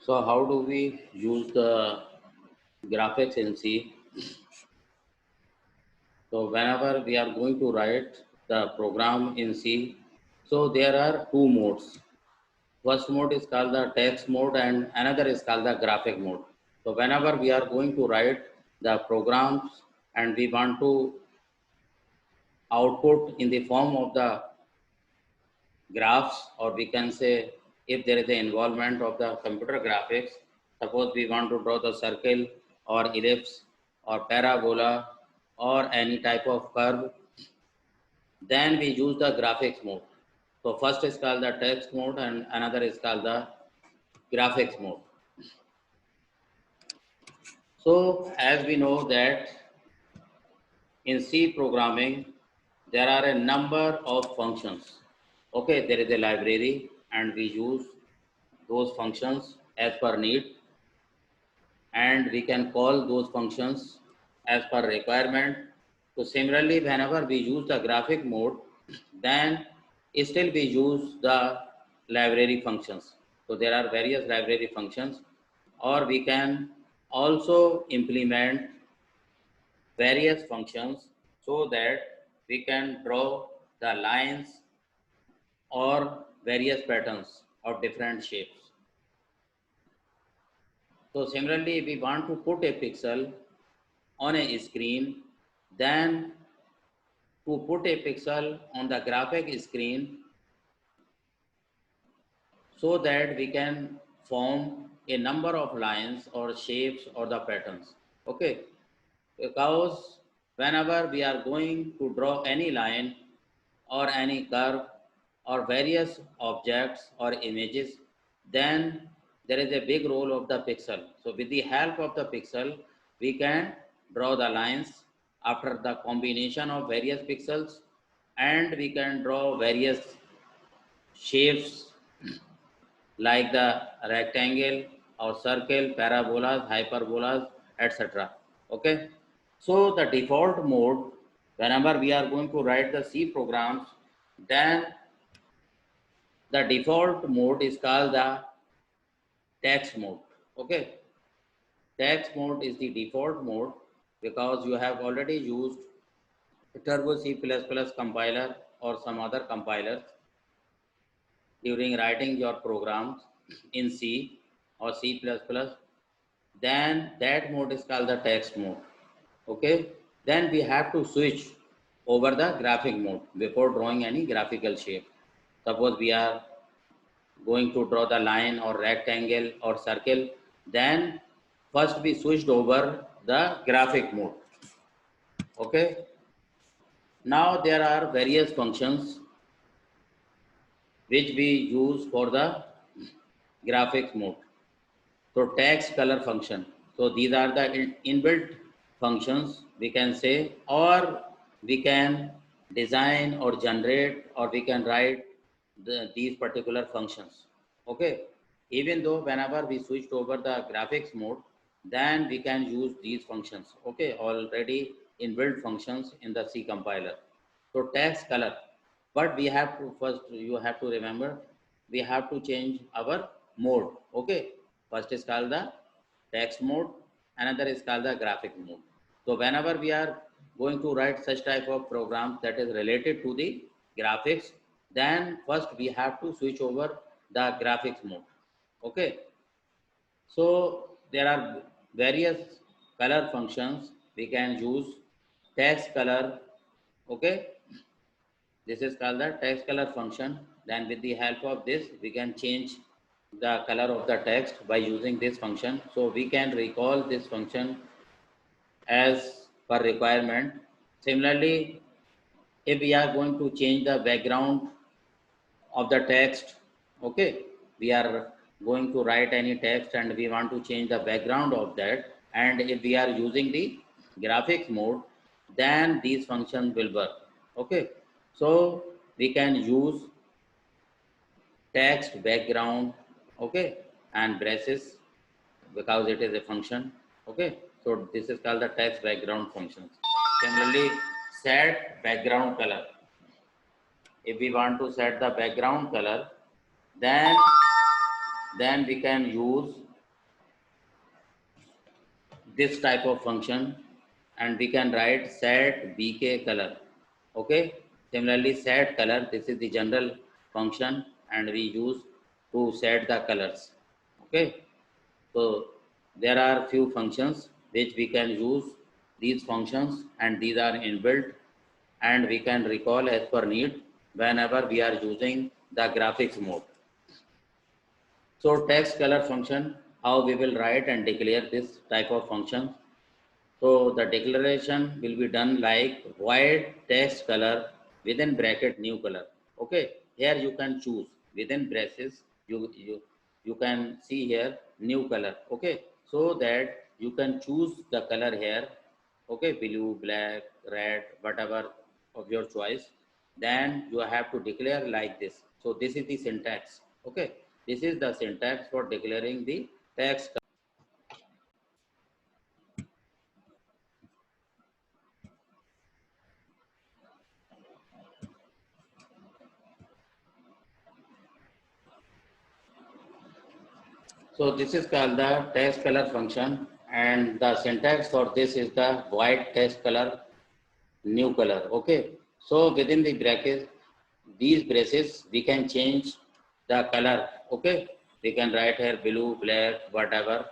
So how do we use the graphics in C? So whenever we are going to write the program in C, so there are two modes. First mode is called the text mode and another is called the graphic mode. So whenever we are going to write the programs and we want to output in the form of the graphs, or we can say if there is the involvement of the computer graphics, suppose we want to draw the circle or ellipse or parabola or any type of curve, then we use the graphics mode. So first is called the text mode and another is called the graphics mode. So as we know that in C programming, there are a number of functions. Okay, there is a library and we use those functions as per need, and we can call those functions as per requirement. So similarly, whenever we use the graphic mode, then still we use the library functions. So there are various library functions, or we can also implement various functions so that we can draw the lines or various patterns of different shapes. So similarly, if we want to put a pixel on a screen, then to put a pixel on the graphic screen so that we can form a number of lines or shapes or the patterns. Okay, because whenever we are going to draw any line or any curve or various objects or images, then there is a big role of the pixel. So with the help of the pixel, we can draw the lines after the combination of various pixels, and we can draw various shapes like the rectangle or circle, parabolas, hyperbolas, etc. Okay. So the default mode, whenever we are going to write the C programs, then the default mode is called the text mode. Okay. Text mode is the default mode because you have already used Turbo C++ compiler or some other compilers during writing your programs in C or C++, then that mode is called the text mode. Okay, then we have to switch over the graphic mode before drawing any graphical shape. Suppose we are going to draw the line or rectangle or circle, then first we switched over the graphic mode. Okay, now there are various functions which we use for the graphics mode. So text color function. So these are the inbuilt functions we can say, or we can design or generate, or we can write these particular functions. Okay. Even though whenever we switched over the graphics mode, then we can use these functions. Okay. Already inbuilt functions in the C compiler. So text color. But we have to first, you have to remember, we have to change our mode. Okay. First is called the text mode, another is called the graphic mode. So whenever we are going to write such type of programs that is related to the graphics, then first we have to switch over the graphics mode. Okay. So there are various color functions we can use. Text color. Okay. This is called the text color function. Then with the help of this, we can change the color of the text by using this function. So we can recall this function as per requirement. Similarly, if we are going to change the background of the text, okay, we are going to write any text and we want to change the background of that. And if we are using the graphics mode, then these functions will work. Okay. So we can use text background, okay, and braces because it is a function. Okay. So this is called the text background functions. Similarly, set background color. If we want to set the background color, then we can use this type of function, and we can write set bk color. Okay. Similarly, set color, this is the general function, and we use to set the colors. Okay. So there are few functions which we can use these functions, and these are inbuilt, and we can recall as per need whenever we are using the graphics mode. So text color function, how we will write and declare this type of function. So the declaration will be done like void text color within bracket new color. Okay, here you can choose within braces. You can see here new color. Okay, so that you can choose the color here. Okay, blue, black, red, whatever of your choice. Then you have to declare like this. So this is the syntax. Okay, this is the syntax for declaring the text. So this is called the text color function, and the syntax for this is the void text color new color. Okay. So within the brackets, these braces, we can change the color. Okay. We can write here blue, black, whatever,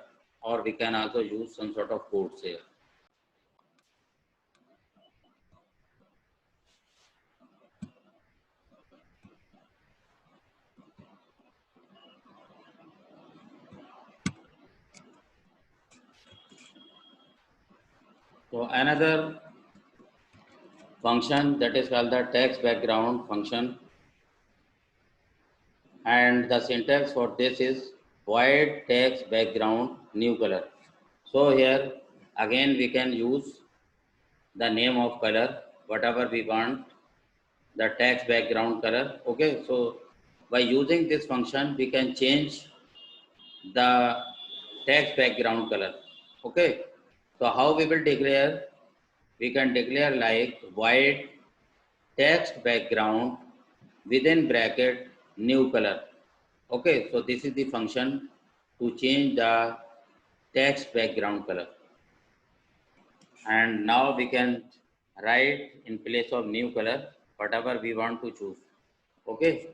or we can also use some sort of codes here. So another function that is called the text background function, and the syntax for this is void text background new color. So here again we can use the name of color, whatever we want, the text background color. Okay, so by using this function, we can change the text background color. Okay, so how we will declare? We can declare like void text background within bracket new color. Okay, so this is the function to change the text background color. And now we can write in place of new color whatever we want to choose. Okay,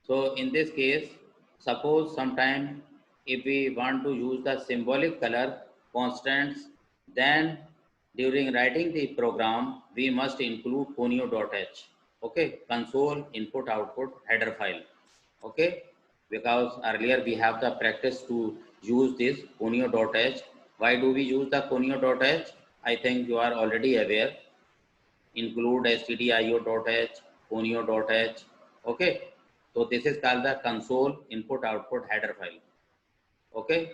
so in this case, suppose sometime if we want to use the symbolic color constants, then during writing the program we must include conio.h. Okay, console input output header file. Okay, because earlier we have the practice to use this conio.h. Why do we use the conio.h? I think you are already aware. Include stdio.h, conio.h. Okay, so this is called the console input output header file. Okay,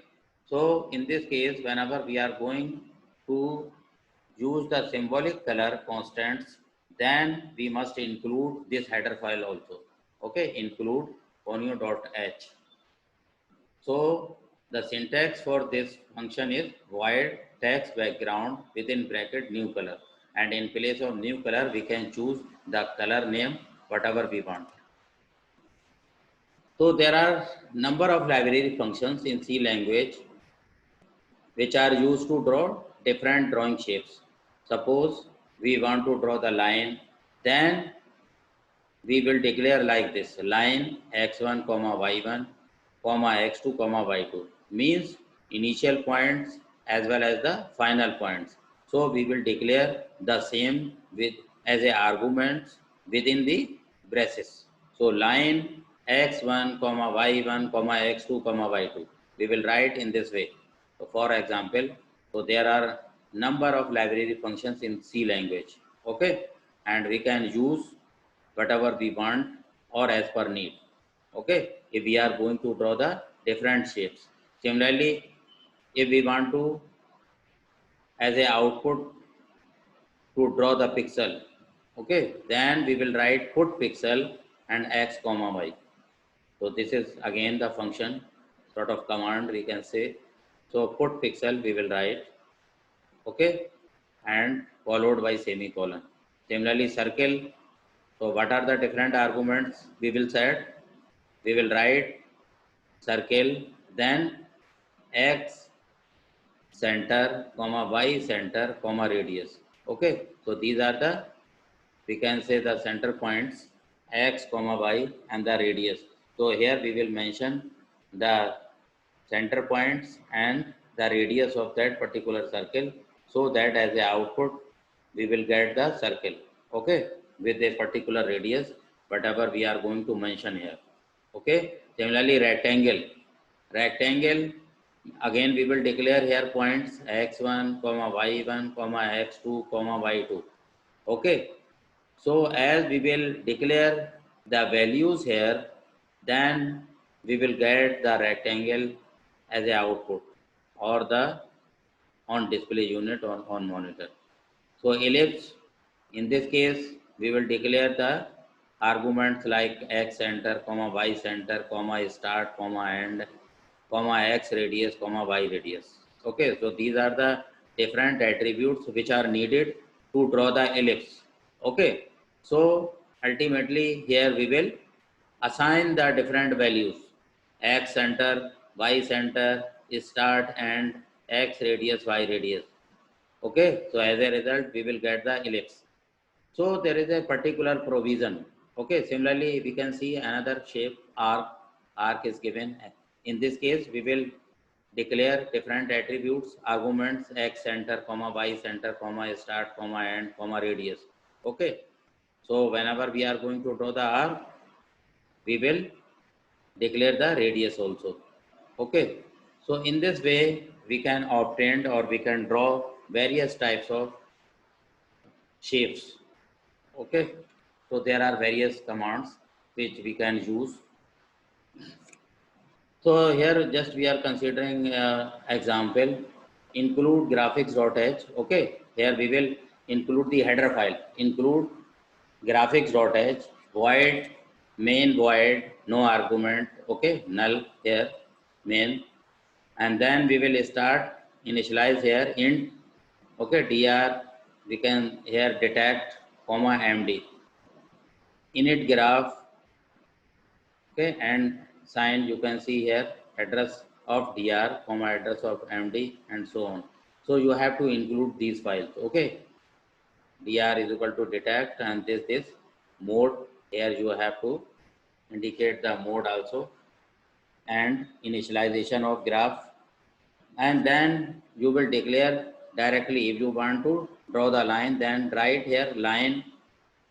so in this case, whenever we are going to use the symbolic color constants, then we must include this header file also. Okay, include conio.h. So the syntax for this function is void text background within bracket new color, and in place of new color we can choose the color name whatever we want. So there are number of library functions in C language which are used to draw different drawing shapes. Suppose we want to draw the line, then we will declare like this: line x1 comma y1 comma x2 comma y2 means initial points as well as the final points. So we will declare the same with as a arguments within the braces. So line x1 comma y1 comma x2 comma y2 we will write in this way. So for example, so there are number of library functions in C language. Okay, and we can use whatever we want or as per need. Okay, if we are going to draw the different shapes. Similarly, if we want to as a output to draw the pixel, okay, then we will write put pixel and x comma y. So this is again the function sort of command we can say. So put pixel we will write, okay, and followed by semicolon. Similarly, circle. So what are the different arguments we will set? We will write circle, then x center comma y center comma radius. Okay, so these are the, we can say, the center points x comma y and the radius. So here we will mention the center points and the radius of that particular circle, so that as a output we will get the circle, okay, with a particular radius, whatever we are going to mention here. Okay, similarly rectangle, again we will declare here points x1 comma y1 comma x2 comma y2. Okay, so as we will declare the values here, then we will get the rectangle as a output or the on display unit or on monitor. So ellipse, in this case we will declare the arguments like x center comma y center comma start comma end comma x radius comma y radius. Okay, so these are the different attributes which are needed to draw the ellipse. Okay, so ultimately here we will assign the different values x center, y center, start and x radius, y radius. Okay, so as a result we will get the ellipse. So there is a particular provision. Okay, similarly we can see another shape arc is given. In this case we will declare different attributes arguments x center comma y center comma start comma end comma radius. Okay, so whenever we are going to draw the arc, we will declare the radius also. Okay, so in this way we can obtain or we can draw various types of shapes. Okay, so there are various commands which we can use. So here just we are considering example include graphics.h. Okay, here we will include the header file, include graphics.h void main void no argument. Okay, null here main, and then we will start initialize here int. Okay, dr, we can here detect comma md init graph. Okay, and sign you can see here address of dr comma address of md and so on. So you have to include these files. Okay, dr is equal to detect and this mode, here you have to indicate the mode also, and initialization of graph, and then you will declare directly if you want to draw the line, then write here line.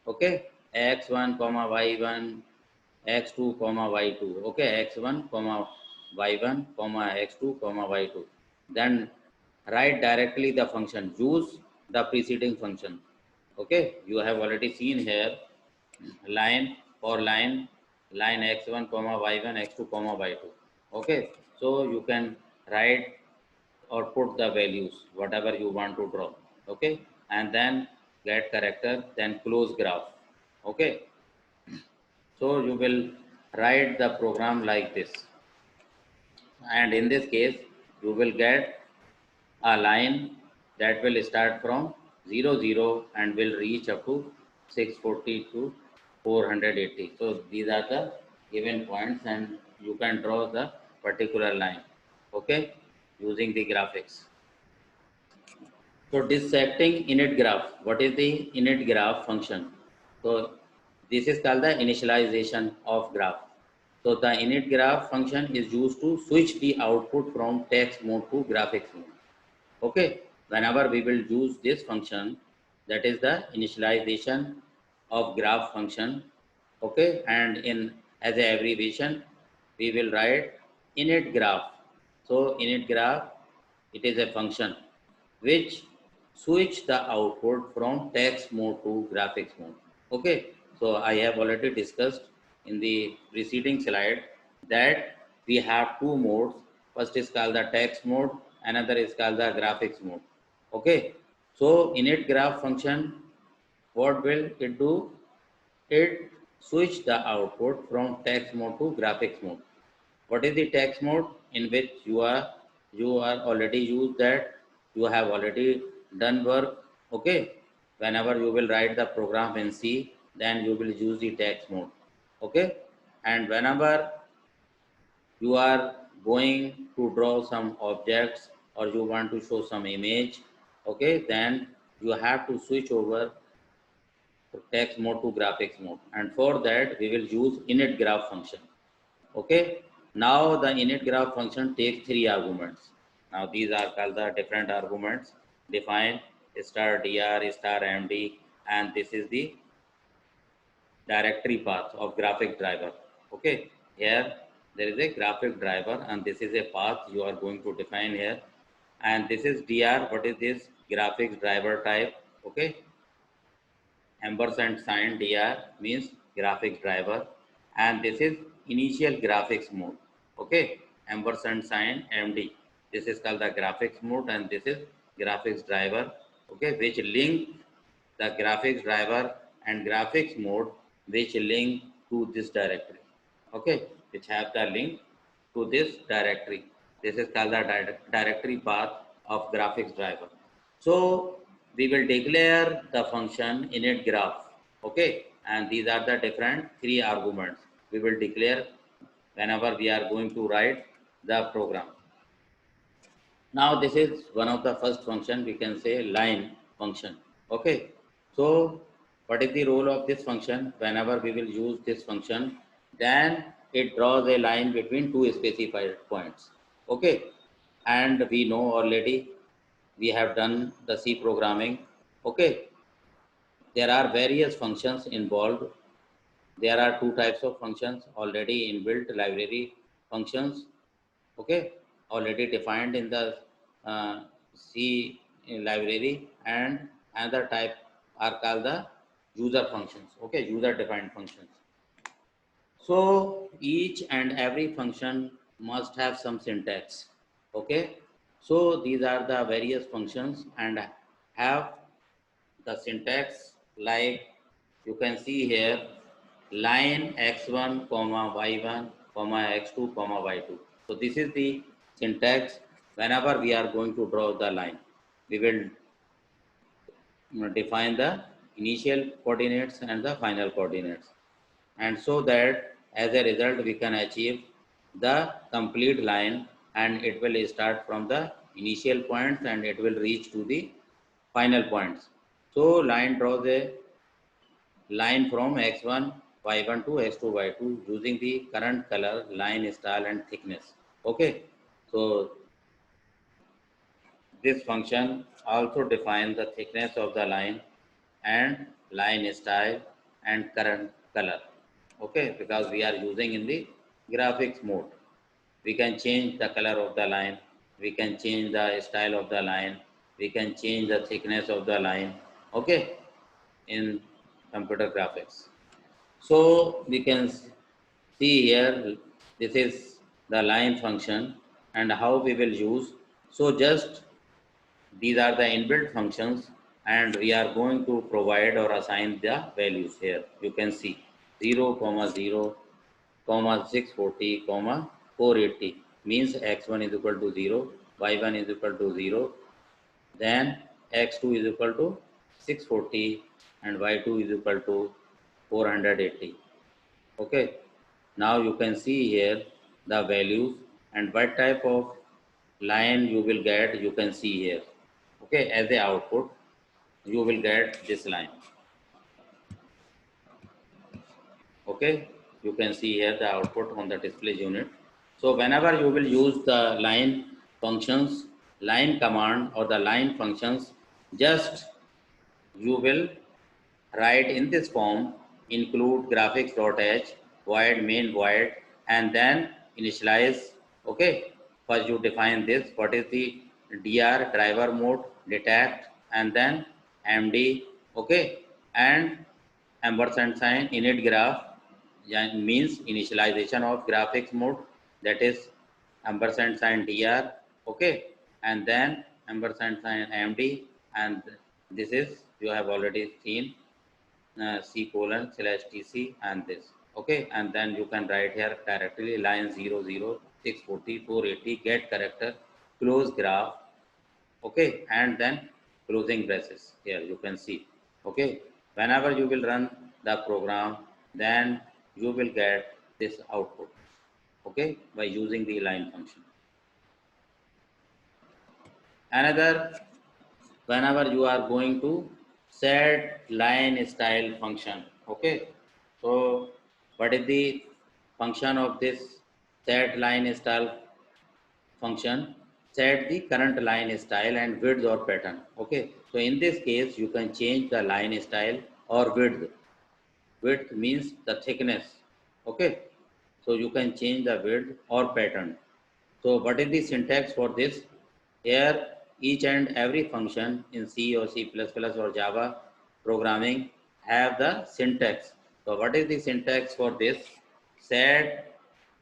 Okay, x1 comma y1 x2 comma y2. Okay, x1 comma y1 comma x2 comma y2, then write directly the function, use the preceding function. Okay, you have already seen here line for line x1 comma y1 x2 comma y2. Okay, so you can write or put the values whatever you want to draw. Okay, and then get character, then close graph. Okay, so you will write the program like this, and in this case you will get a line that will start from 00 and will reach up to 640 to 480. So these are the given points and you can draw the particular line. Okay, using the graphics. So dissecting init graph. What is the init graph function? So this is called the initialization of graph. So the init graph function is used to switch the output from text mode to graphics mode. Okay, whenever we will use this function, that is the initialization of graph function. Okay, and in as a abbreviation we will write init graph. So init graph, it is a function which switch the output from text mode to graphics mode. Okay, so I have already discussed in the preceding slide that we have two modes. First is called the text mode, another is called the graphics mode. Okay, so init graph function, what will it do? It switch the output from text mode to graphics mode. What is the text mode? In which you are already used that, you have already done work. Okay, whenever you will write the program in C, then you will use the text mode. Okay, and whenever you are going to draw some objects or you want to show some image, okay, then you have to switch over to text mode to graphics mode, and for that we will use init graph function. Okay, now the init graph function takes 3 arguments. Now these are called the different arguments: define star dr star md, and this is the directory path of graphic driver. Okay, here there is a graphic driver, and this is a path you are going to define here. And this is dr. What is this? Graphics driver type. Okay, ampersand sign dr means graphics driver, and this is initial graphics mode. Okay, ampersand sign md, this is called the graphics mode, and this is graphics driver. Okay, which link the graphics driver and graphics mode, which link to this directory. Okay, which have the link to this directory. This is called the directory path of graphics driver. So we will declare the function init graph. Okay, and these are the different 3 arguments we will declare whenever we are going to write the program. Now this is one of the first function, we can say line function. Okay, so what is the role of this function? Whenever we will use this function, then it draws a line between 2 specified points. Okay, and we know already, we have done the C programming. Okay, there are various functions involved. There are 2 types of functions already inbuilt: library functions, okay, already defined in the C library, and another type are called the user functions. Okay, user defined functions. So each and every function must have some syntax. Okay, so these are the various functions and have the syntax, like you can see here: line x1 comma y1 comma x2 comma y2. So this is the syntax. Whenever we are going to draw the line, we will define the initial coordinates and the final coordinates, and so that as a result we can achieve the complete line, and it will start from the initial points and it will reach to the final points. So line draws a line from x1 y1 to x2 y2 using the current color, line style and thickness. Okay, so this function also defines the thickness of the line and line style and current color. Okay, because we are using in the graphics mode, we can change the color of the line, we can change the style of the line, we can change the thickness of the line. Okay, in computer graphics. So we can see here, this is the line function and how we will use. So just these are the inbuilt functions, and we are going to provide or assign the values here. You can see 0, 0, 640, 480 means x1 is equal to 0, y1 is equal to 0, then x2 is equal to 640 and y2 is equal to 480. Okay, now you can see here the values and what type of line you will get, you can see here. Okay, as the output you will get this line. Okay, you can see here the output on the display unit. So whenever you will use the line functions, line command or the line functions, just you will write in this form: include graphics.h void main void, and then initialize. Okay, first you define this, what is the dr driver mode, detect, and then md. Okay, and ampersand sign init graph means initialization of graphics mode, that is ampersand sign dr. Okay, and then ampersand sign md, and this is you have already seen C:/tc and this. Okay, and then you can write here directly line 0, 0, 640, 480, get character, close graph. Okay, and then closing braces. Here you can see. Okay, whenever you will run the program, then you will get this output. Okay, by using the line function. Another, whenever you are going to set line style function. Okay, so what is the function of this set line style function? Set the current line style and width or pattern. Okay, so in this case you can change the line style or width. Width means the thickness. Okay, so you can change the width or pattern. So what is the syntax for this? Here each and every function in C or C++ or Java programming have the syntax. So what is the syntax for this? Set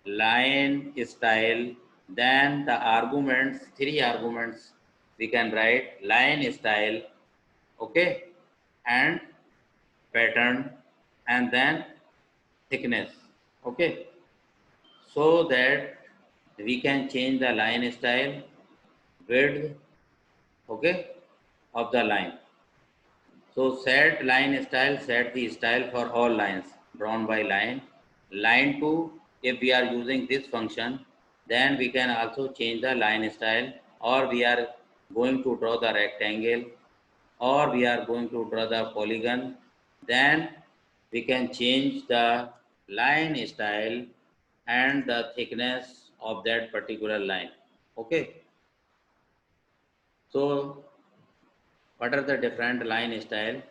line style, then the arguments, three arguments we can write line style, okay, and pattern, and then thickness. Okay, so that we can change the line style, width, okay, of the line. So set line style, set the style for all lines drawn by line. Line 2, if we are using this function, then we can also change the line style, or we are going to draw the rectangle, or we are going to draw the polygon, then we can change the line style and the thickness of that particular line. Okay, so what are the different line style?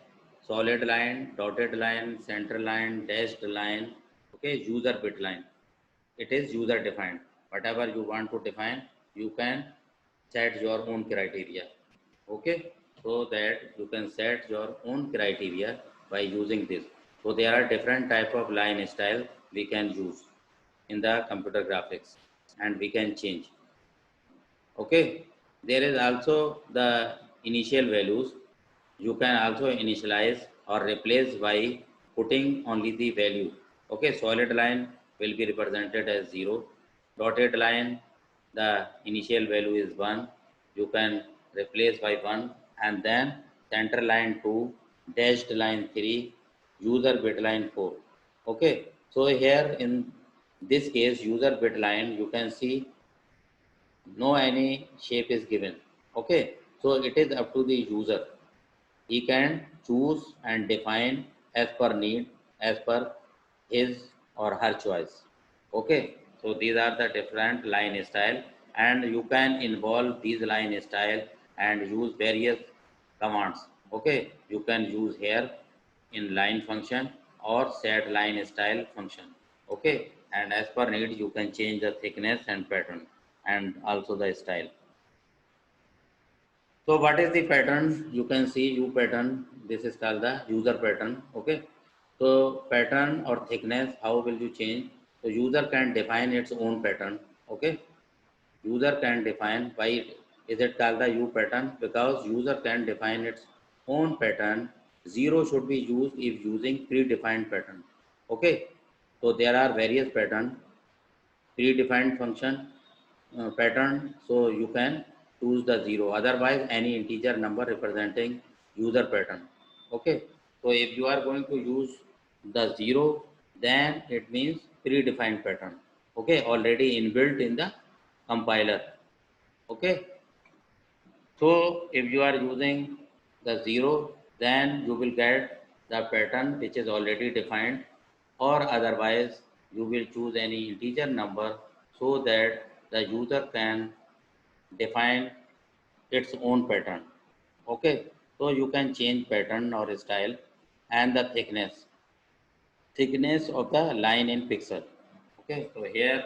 Solid line, dotted line, center line, dashed line, okay, user bit line. It is user defined. Whatever you want to define, you can set your own criteria. Okay, so that you can set your own criteria by using this. So there are different type of line style we can use in the computer graphics, and we can change. Okay, there is also the initial values. You can also initialize or replace by putting only the value. Okay, solid line will be represented as 0. Dotted line, the initial value is 1. You can replace by 1, and then center line 2, dashed line 3, user bit line 4. Okay, so here in this case, user bit line, you can see no any shape is given. Okay, so it is up to the user. He can choose and define as per need, as per his or her choice. Okay, so these are the different line style, and you can involve these line style and use various commands. Okay, you can use here in line function or set line style function. Okay, and as per need you can change the thickness and pattern and also the style. So what is the pattern? You can see U pattern. This is called the user pattern. Okay, so pattern or thickness, how will you change? So user can define its own pattern. Okay, user can define. Why is it called the U pattern? Because user can define its own pattern. 0 should be used if using predefined pattern. Okay, so there are various pattern, predefined function, pattern, so you can choose the 0, otherwise any integer number representing user pattern. Okay, so if you are going to use the 0, then it means predefined pattern. Okay, already inbuilt in the compiler. Okay, so if you are using the 0, then you will get the pattern which is already defined, or otherwise you will choose any integer number so that the user can define its own pattern. Okay, so you can change pattern or style and the thickness of the line in pixel. Okay, so here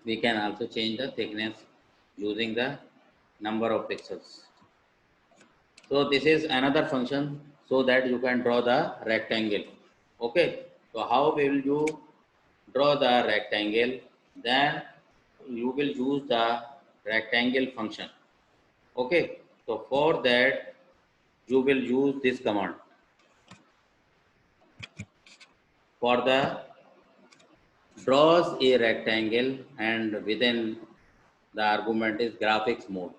we can also change the thickness using the number of pixels. So this is another function so that you can draw the rectangle. Okay, so how will you draw the rectangle? Then you will use the rectangle function. Okay, so for that you will use this command. For the draws a rectangle, and within the argument is graphics mode.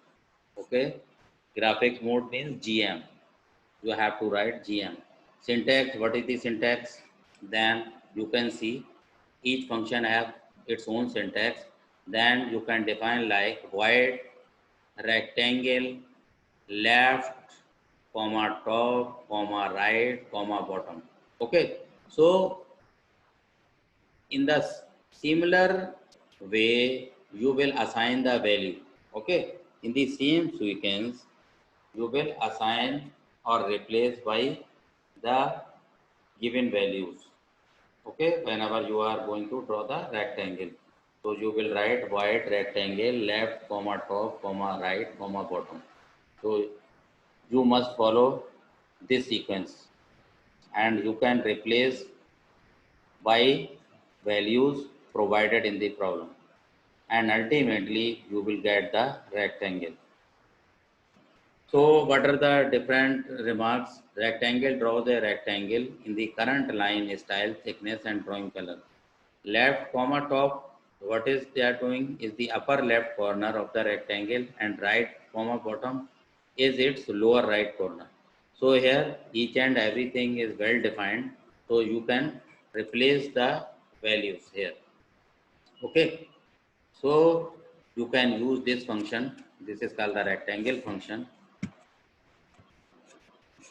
Okay, graphics mode means GM. You have to write GM. Syntax, what is the syntax? Then you can see each function have its own syntax. Then you can define like void rectangle, left, comma top, comma right, comma bottom. Okay, so in the similar way you will assign the value. Okay, in the same sequence you will assign or replace by the given values. Okay, whenever you are going to draw the rectangle, so you will write wide rectangle, left, comma top, comma right, comma bottom. So you must follow this sequence, and you can replace by values provided in the problem, and ultimately you will get the rectangle. So what are the different remarks? Rectangle, draw the rectangle in the current line, style, thickness and drawing color. Left comma top, what is they are doing is the upper left corner of the rectangle, and right comma bottom is its lower right corner. So here each and everything is well defined, so you can replace the values here. Okay, so you can use this function. This is called the rectangle function.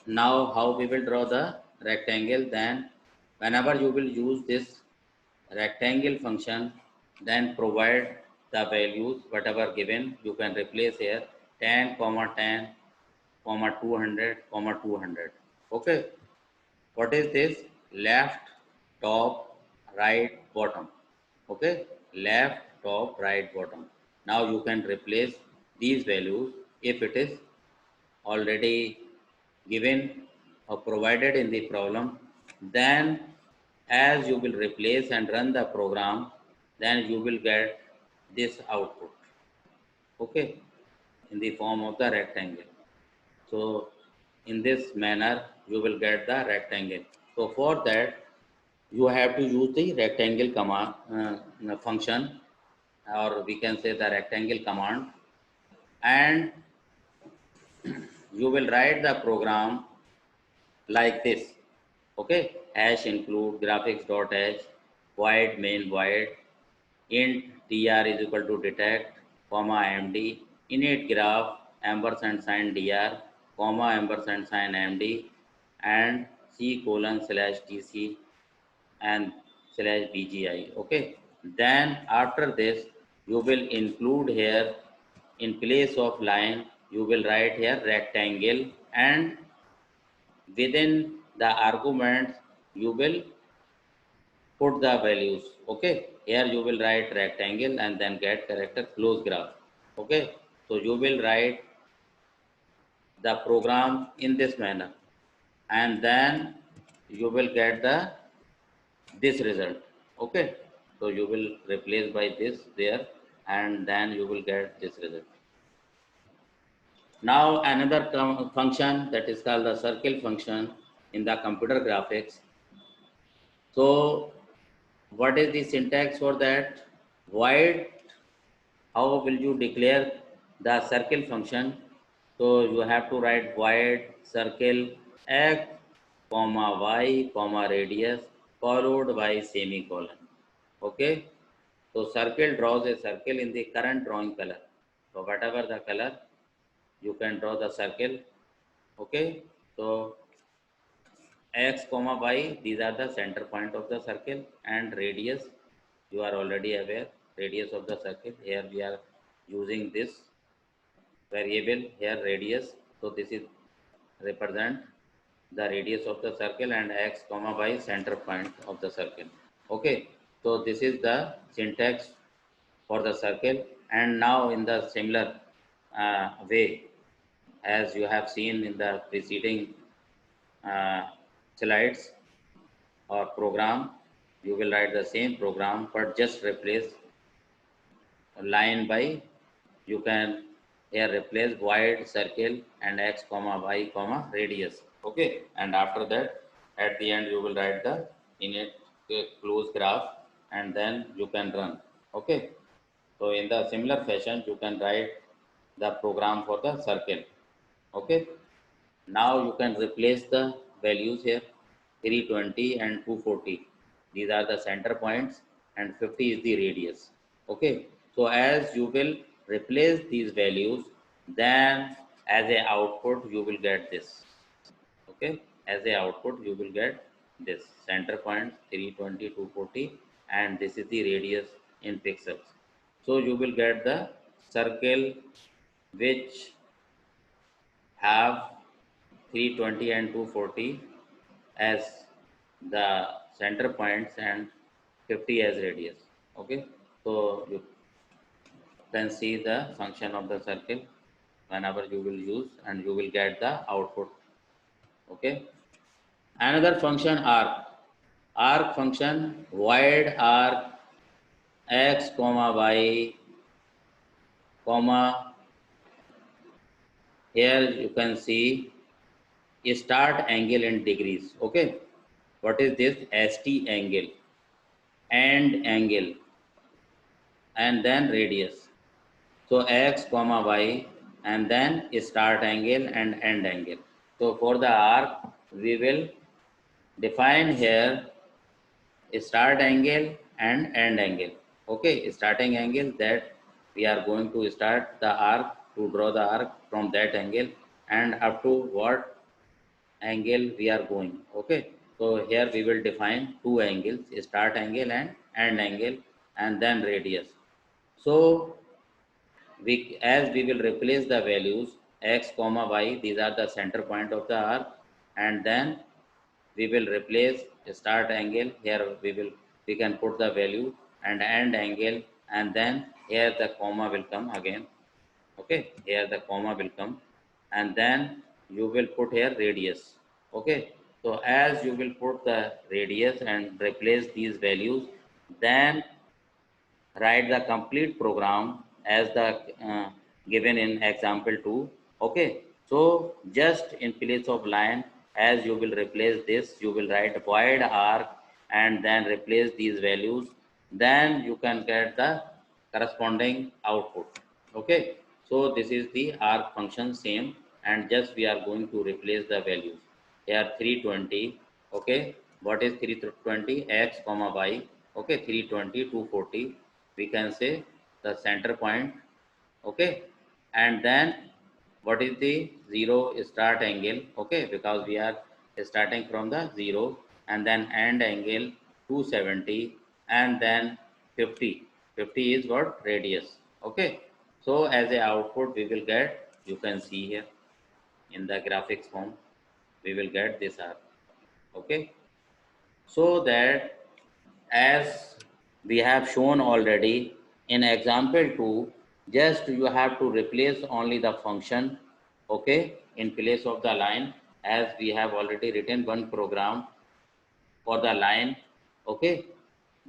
Now how we will draw the rectangle? Then whenever you will use this rectangle function, then provide the values whatever given. You can replace here 10 comma 10 comma 200 comma 200. Okay, what is this? Left, top, right, bottom. Okay, left, top, right, bottom. Now you can replace these values if it is already given or provided in the problem. Then as you will replace and run the program, then you will get this output. Okay, in the form of the rectangle. So in this manner you will get the rectangle. So for that you have to use the rectangle command function, or we can say the rectangle command, and you will write the program like this. Okay, hash include graphics.h void main void int dr is equal to detect comma md init graph ampersand sign dr comma ampersand sign md and c colon slash tc and slash bgi. Okay, then after this you will include here, in place of line you will write here rectangle, and within the arguments you will put the values. Okay, here you will write rectangle and then get character close graph. Okay, so you will write the program in this manner, and then you will get the this result. Okay, so you will replace by this there, and then you will get this result. Now another function that is called the circle function in the computer graphics. So what is the syntax for that? Void, how will you declare the circle function? So you have to write void circle x comma y comma radius followed by semicolon. Okay, so circle draws a circle in the current drawing color. So whatever the color, you can draw the circle. Okay, so x comma y, these are the center point of the circle, and radius, you are already aware, radius of the circle. Here we are using this variable here, radius. So this is represent the radius of the circle, and x comma y center point of the circle. Okay, so this is the syntax for the circle. And now in the similar way as you have seen in the preceding uh, slides or program, you will write the same program but just replace line by, you can here replace void circle and x comma y comma radius. Okay, and after that at the end you will write the init close graph, and then you can run. Okay, so in the similar fashion you can write the program for the circle. Okay, now you can replace the values here, 320 and 240. These are the center points and 50 is the radius. Okay, so as you will replace these values, then as a output you will get this. Okay, as a output you will get this center point 320, 240, and this is the radius in pixels. So you will get the circle which have 320 and 240 as the center points and 50 as radius. Okay, so you can see the function of the circle whenever you will use, and you will get the output. Okay, another function arc function, wide arc x comma y comma, here you can see start angle in degrees. Okay, what is this? ST angle and angle and then radius. So x comma y and then start angle and end angle. So for the arc we will define here start angle and end angle. Okay, starting angle, that we are going to start the arc, to draw the arc from that angle and up to what angle we are going. Okay, so here we will define two angles, start angle and end angle, and then radius. So as we will replace the values x comma y, these are the center point of the arc, and then we will replace start angle, here we can put the value, and end angle, and then here the comma will come again. Okay, here the comma will come, and then you will put here radius. Okay, so as you will put the radius and replace these values, then write the complete program as the given in example 2. Okay, so just in place of line, as you will replace this, you will write void arc and then replace these values, then you can get the corresponding output. Okay, so this is the arc function same, and just we are going to replace the values here 320. Okay, what is 320? X comma y. Okay, 320, 240, we can say the center point. Okay, and then what is the zero start angle? Okay, because we are starting from the zero, and then end angle 270, and then 50. 50 is what? Radius. Okay, so as a output we will get, you can see here in the graphics form, we will get this arc. Okay, so that as we have shown already in example 2, just you have to replace only the function. Okay, in place of the line, as we have already written one program for the line. Okay,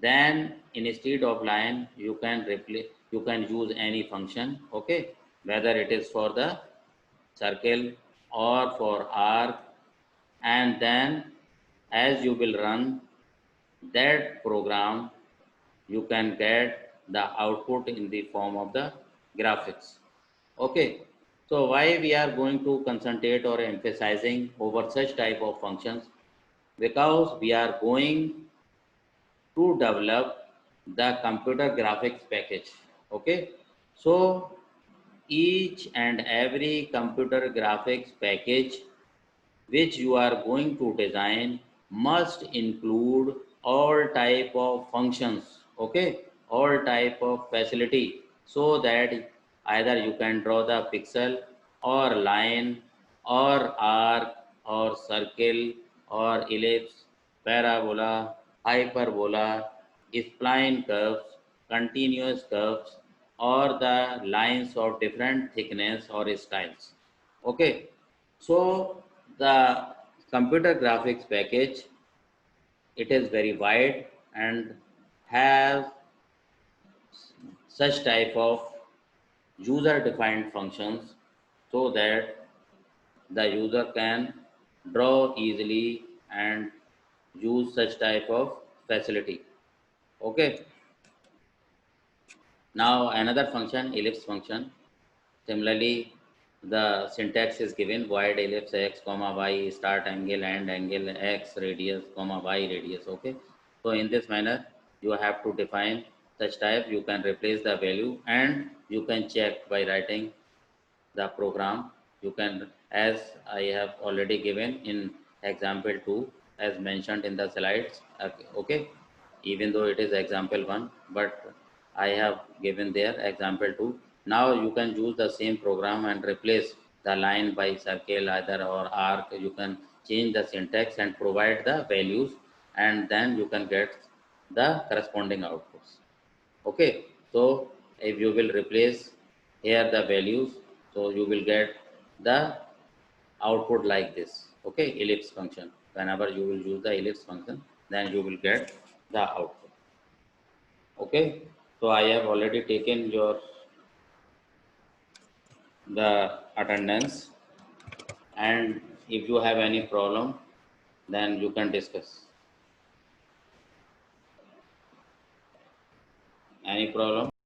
then instead of line you can replace, you can use any function. Okay, whether it is for the circle or for arc, and then as you will run that program, you can get the output in the form of the graphics. Okay, so why we are going to concentrate or emphasizing over such type of functions? Because we are going to develop the computer graphics package. Okay, so each and every computer graphics package which you are going to design must include all type of functions. Okay, all type of facility, so that either you can draw the pixel or line or arc or circle or ellipse, parabola, hyperbola, spline curves, continuous curves, or the lines of different thickness or styles. Okay, so the computer graphics package, it is very wide and has such type of user defined functions, so that the user can draw easily and use such type of facility. Okay, now another function, ellipse function. Similarly, the syntax is given void ellipse x comma y start angle and angle x radius comma y radius. Okay, so in this manner you have to define such type. You can replace the value and you can check by writing the program. You can, as I have already given in example 2, as mentioned in the slides. Okay, even though it is example 1, but I have given there example 2. Now you can use the same program and replace the line by circle either or arc. You can change the syntax and provide the values, and then you can get the corresponding outputs. Okay, so if you will replace here the values, so you will get the output like this. Okay, ellipse function. Whenever you will use the ellipse function, then you will get the output. Okay, so I have already taken your the attendance, and if you have any problem, then you can discuss. Any problem?